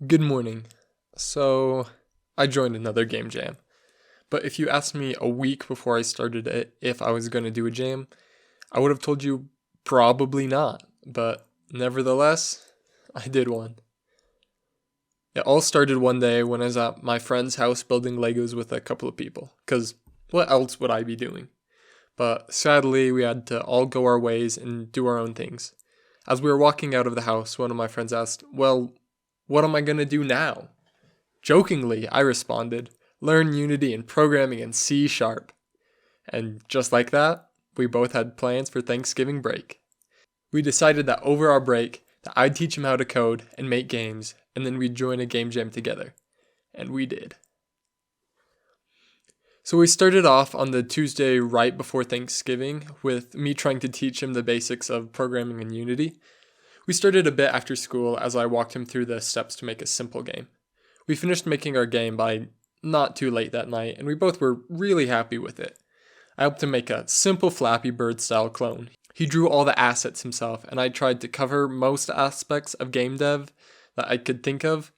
Good morning. So, I joined another game jam. But if you asked me a week before I started it if I was going to do a jam, I would have told you probably not. But nevertheless, I did one. It all started one day when I was at my friend's house building Legos with a couple of people. Because what else would I be doing? But sadly, we had to all go our ways and do our own things. As we were walking out of the house, one of my friends asked, "Well, what am I going to do now?" Jokingly, I responded, "Learn Unity and programming in C sharp." And just like that, we both had plans for Thanksgiving break. We decided that over our break, that I'd teach him how to code and make games, and then we'd join a game jam together. And we did. So we started off on the Tuesday right before Thanksgiving with me trying to teach him the basics of programming in Unity. We started a bit after school as I walked him through the steps to make a simple game. We finished making our game by not too late that night, and we both were really happy with it. I helped him make a simple Flappy Bird style clone. He drew all the assets himself, and I tried to cover most aspects of game dev that I could think of.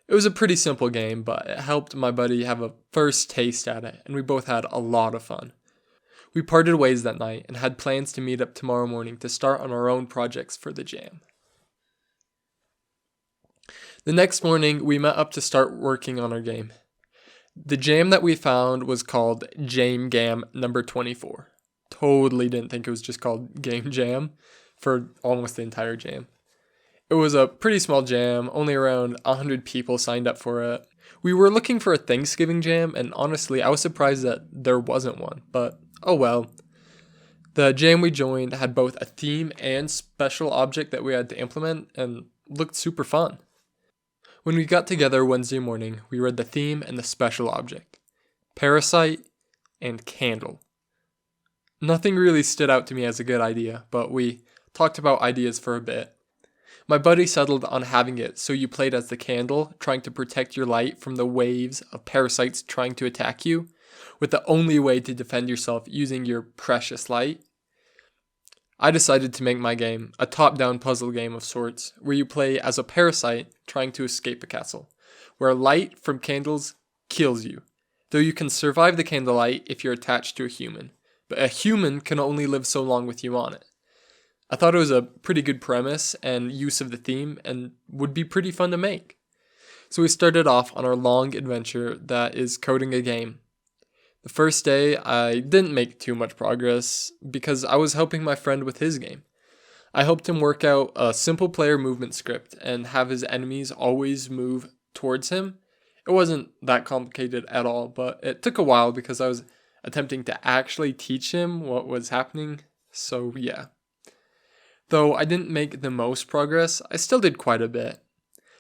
It was a pretty simple game, but it helped my buddy have a first taste at it, and we both had a lot of fun. We parted ways that night and had plans to meet up tomorrow morning to start on our own projects for the jam. The next morning, we met up to start working on our game. The jam that we found was called Jame Gam number 24. Totally didn't think it was just called Game Jam for almost the entire jam. It was a pretty small jam, only around 100 people signed up for it. We were looking for a Thanksgiving jam, and honestly, I was surprised that there wasn't one, but oh well. The jam we joined had both a theme and special object that we had to implement, and looked super fun. When we got together Wednesday morning, we read the theme and the special object: parasite and candle. Nothing really stood out to me as a good idea, but we talked about ideas for a bit. My buddy settled on having it so you played as the candle, trying to protect your light from the waves of parasites trying to attack you, with the only way to defend yourself using your precious light. I decided to make my game a top-down puzzle game of sorts, where you play as a parasite trying to escape a castle, where light from candles kills you, though you can survive the candlelight if you're attached to a human, but a human can only live so long with you on it. I thought it was a pretty good premise and use of the theme and would be pretty fun to make. So we started off on our long adventure that is coding a game. The first day, I didn't make too much progress because I was helping my friend with his game. I helped him work out a simple player movement script and have his enemies always move towards him. It wasn't that complicated at all, but it took a while because I was attempting to actually teach him what was happening, so yeah. Though I didn't make the most progress, I still did quite a bit.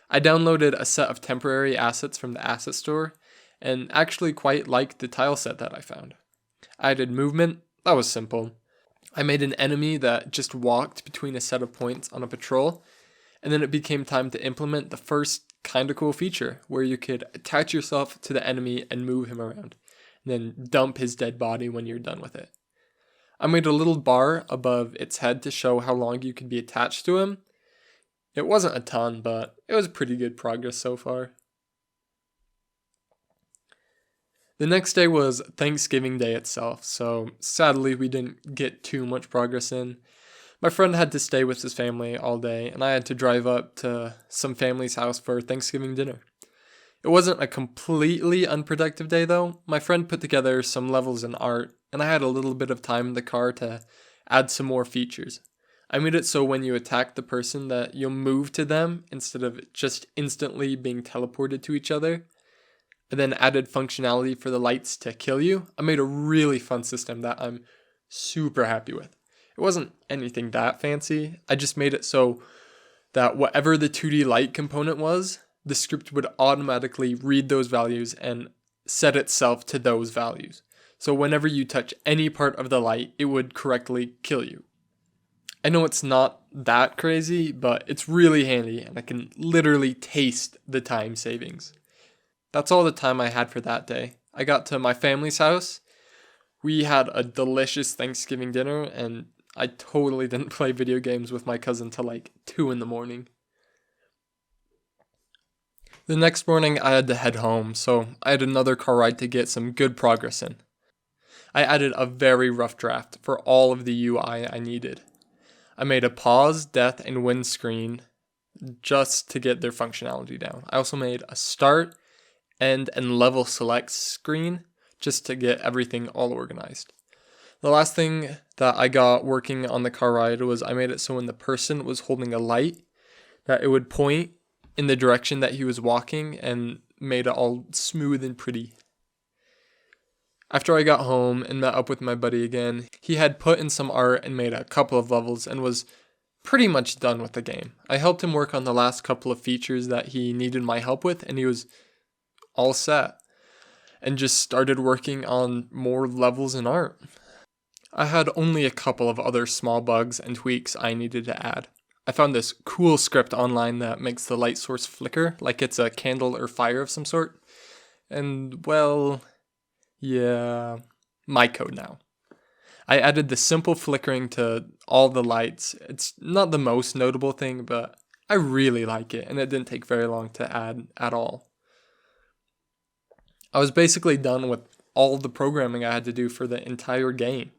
I downloaded a set of temporary assets from the asset store and actually quite liked the tile set that I found. I added movement, that was simple. I made an enemy that just walked between a set of points on a patrol, and then it became time to implement the first kinda cool feature where you could attach yourself to the enemy and move him around, and then dump his dead body when you're done with it. I made a little bar above its head to show how long you could be attached to him. It wasn't a ton, but it was pretty good progress so far. The next day was Thanksgiving Day itself, so sadly we didn't get too much progress in. My friend had to stay with his family all day, and I had to drive up to some family's house for Thanksgiving dinner. It wasn't a completely unproductive day though. My friend put together some levels in art, and I had a little bit of time in the car to add some more features. I made it so when you attack the person that you'll move to them instead of just instantly being teleported to each other. And then added functionality for the lights to kill you. I made a really fun system that I'm super happy with. It wasn't anything that fancy. I just made it so that whatever the 2D light component was, the script would automatically read those values and set itself to those values. So whenever you touch any part of the light, it would correctly kill you. I know it's not that crazy, but it's really handy and I can literally taste the time savings. That's all the time I had for that day. I got to my family's house. We had a delicious Thanksgiving dinner, and I totally didn't play video games with my cousin till like 2 in the morning. The next morning I had to head home, so I had another car ride to get some good progress in. I added a very rough draft for all of the UI I needed. I made a pause, death, and win screen just to get their functionality down. I also made a start, end, and level select screen just to get everything all organized. The last thing that I got working on the car ride was I made it so when the person was holding a light, that it would point in the direction that he was walking and made it all smooth and pretty. After I got home and met up with my buddy again, he had put in some art and made a couple of levels and was pretty much done with the game. I helped him work on the last couple of features that he needed my help with, and he was all set and just started working on more levels and art. I had only a couple of other small bugs and tweaks I needed to add. I found this cool script online that makes the light source flicker like it's a candle or fire of some sort. And, well, yeah, my code now. I added the simple flickering to all the lights. It's not the most notable thing, but I really like it, and it didn't take very long to add at all. I was basically done with all the programming I had to do for the entire game.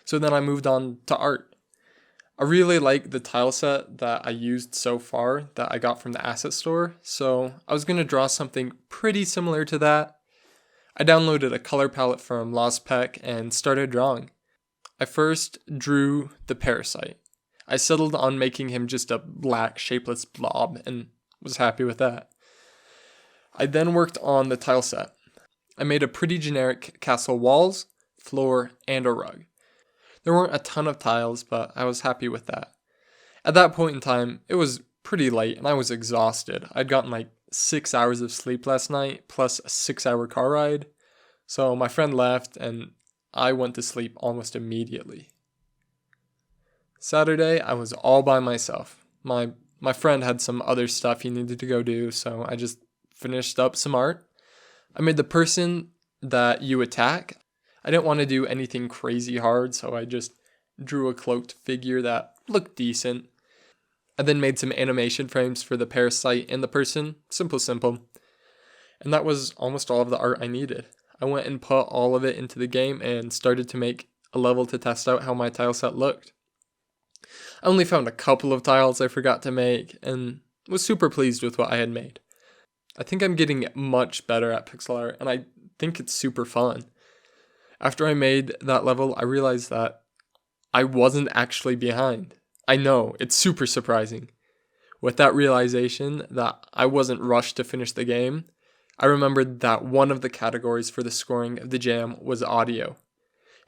So then I moved on to art. I really like the tile set that I used so far that I got from the asset store, so I was going to draw something pretty similar to that. I downloaded a color palette from LostPec and started drawing. I first drew the parasite. I settled on making him just a black shapeless blob and was happy with that. I then worked on the tile set. I made a pretty generic castle walls, floor, and a rug. There weren't a ton of tiles, but I was happy with that. At that point in time, it was pretty late and I was exhausted. I'd gotten like 6 hours of sleep last night, plus a 6-hour car ride. So my friend left and I went to sleep almost immediately. Saturday, I was all by myself. My friend had some other stuff he needed to go do, so I just finished up some art. I made the person that you attack. I didn't want to do anything crazy hard, so I just drew a cloaked figure that looked decent. I then made some animation frames for the parasite and the person. Simple. And that was almost all of the art I needed. I went and put all of it into the game and started to make a level to test out how my tile set looked. I only found a couple of tiles I forgot to make and was super pleased with what I had made. I think I'm getting much better at pixel art and I think it's super fun. After I made that level, I realized that I wasn't actually behind. I know, it's super surprising. With that realization that I wasn't rushed to finish the game, I remembered that one of the categories for the scoring of the jam was audio.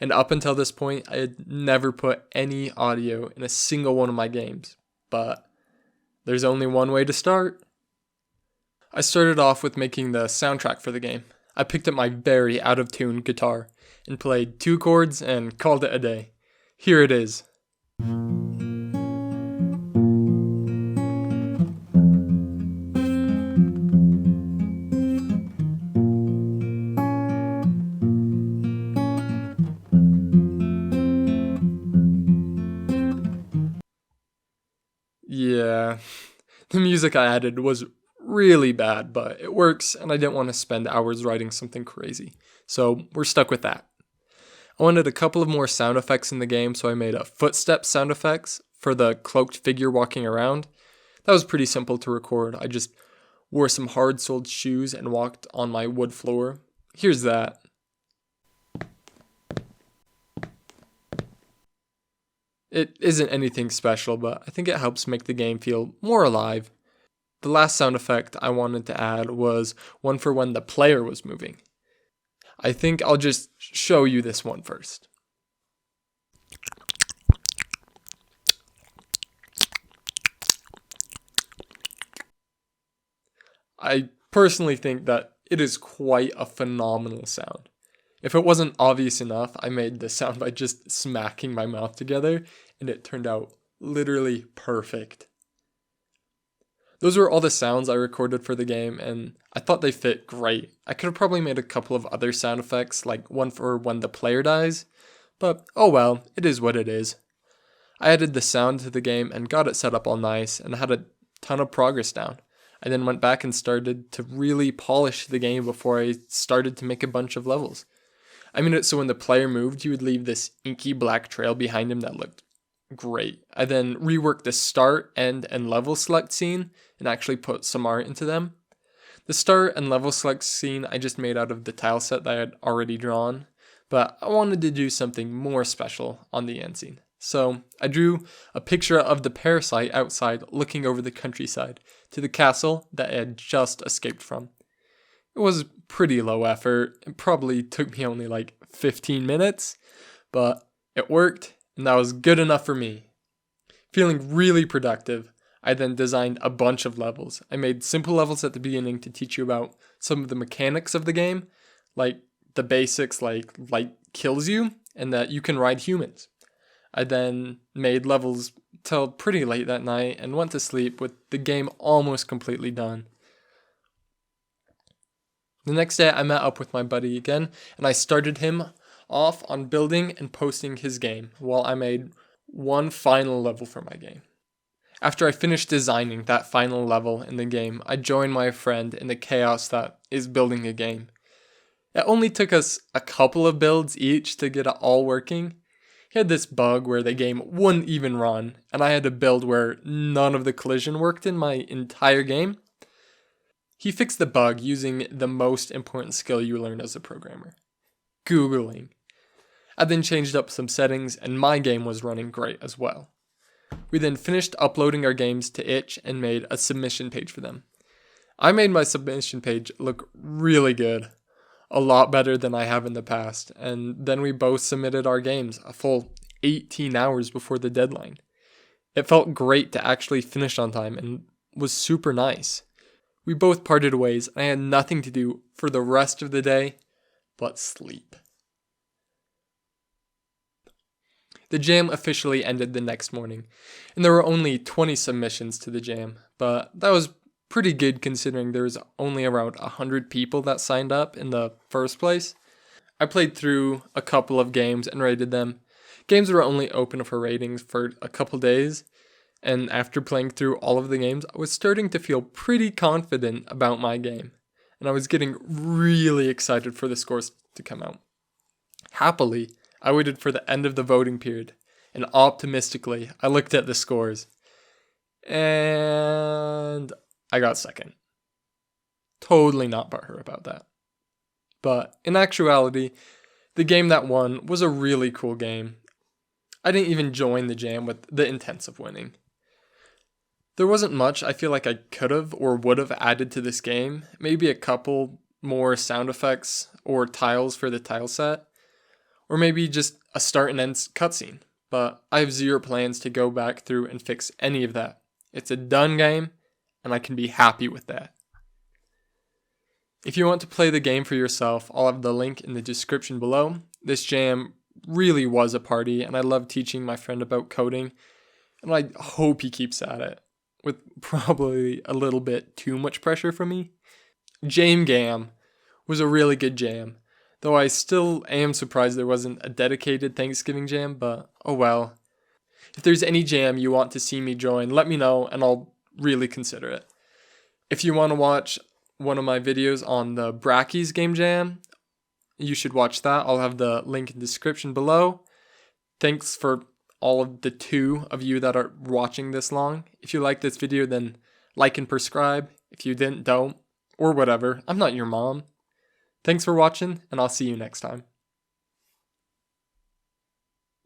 And up until this point, I had never put any audio in a single one of my games. But there's only one way to start. I started off with making the soundtrack for the game. I picked up my very out-of-tune guitar and played 2 chords and called it a day. Here it is. Yeah, the music I added was really bad, but it works and I didn't want to spend hours writing something crazy. So we're stuck with that. I wanted a couple of more sound effects in the game, so I made a footstep sound effects for the cloaked figure walking around. That was pretty simple to record. I just wore some hard-soled shoes and walked on my wood floor. Here's that. It isn't anything special, but I think it helps make the game feel more alive. The last sound effect I wanted to add was one for when the player was moving. I think I'll just show you this one first. I personally think that it is quite a phenomenal sound. If it wasn't obvious enough, I made the sound by just smacking my mouth together, and it turned out literally perfect. Those were all the sounds I recorded for the game, and I thought they fit great. I could have probably made a couple of other sound effects, like one for when the player dies, but oh well, it is what it is. I added the sound to the game and got it set up all nice, and had a ton of progress down. I then went back and started to really polish the game before I started to make a bunch of levels. I made it so when the player moved, you would leave this inky black trail behind him that looked great. I then reworked the start, end, and level select scene and actually put some art into them. The start and level select scene I just made out of the tile set that I had already drawn, but I wanted to do something more special on the end scene. So I drew a picture of the parasite outside looking over the countryside to the castle that I had just escaped from. It was pretty low effort. It probably took me only like 15 minutes, but it worked and that was good enough for me. Feeling really productive, I then designed a bunch of levels. I made simple levels at the beginning to teach you about some of the mechanics of the game, like the basics like light kills you and that you can ride humans. I then made levels till pretty late that night and went to sleep with the game almost completely done. The next day I met up with my buddy again and I started him off on building and posting his game while I made one final level for my game. After I finished designing that final level in the game, I joined my friend in the chaos that is building a game. It only took us a couple of builds each to get it all working. He had this bug where the game wouldn't even run, and I had to build where none of the collision worked in my entire game. He fixed the bug using the most important skill you learn as a programmer, Googling. I then changed up some settings, and my game was running great as well. We then finished uploading our games to itch and made a submission page for them. I made my submission page look really good, a lot better than I have in the past, and then we both submitted our games a full 18 hours before the deadline. It felt great to actually finish on time and was super nice. We both parted ways and I had nothing to do for the rest of the day but sleep. The jam officially ended the next morning, and there were only 20 submissions to the jam, but that was pretty good considering there was only around 100 people that signed up in the first place. I played through a couple of games and rated them. Games were only open for ratings for a couple days, and after playing through all of the games, I was starting to feel pretty confident about my game, and I was getting really excited for the scores to come out. Happily, I waited for the end of the voting period, and optimistically, I looked at the scores, and I got second. Totally not butthurt about that. But in actuality, the game that won was a really cool game. I didn't even join the jam with the intent of winning. There wasn't much I feel like I could have or would have added to this game. Maybe a couple more sound effects or tiles for the tile set. Or maybe just a start and end cutscene. But I have zero plans to go back through and fix any of that. It's a done game, and I can be happy with that. If you want to play the game for yourself, I'll have the link in the description below. This jam really was a party, and I love teaching my friend about coding, and I hope he keeps at it, with probably a little bit too much pressure from me. Jame Gam was a really good jam, though I still am surprised there wasn't a dedicated Thanksgiving jam, but oh well. If there's any jam you want to see me join, let me know, and I'll really consider it. If you want to watch one of my videos on the Brackies game jam, you should watch that. I'll have the link in the description below. Thanks for all of the 2 of you that are watching this long. If you like this video, then like and subscribe. If you didn't, don't. Or whatever. I'm not your mom. Thanks for watching, and I'll see you next time.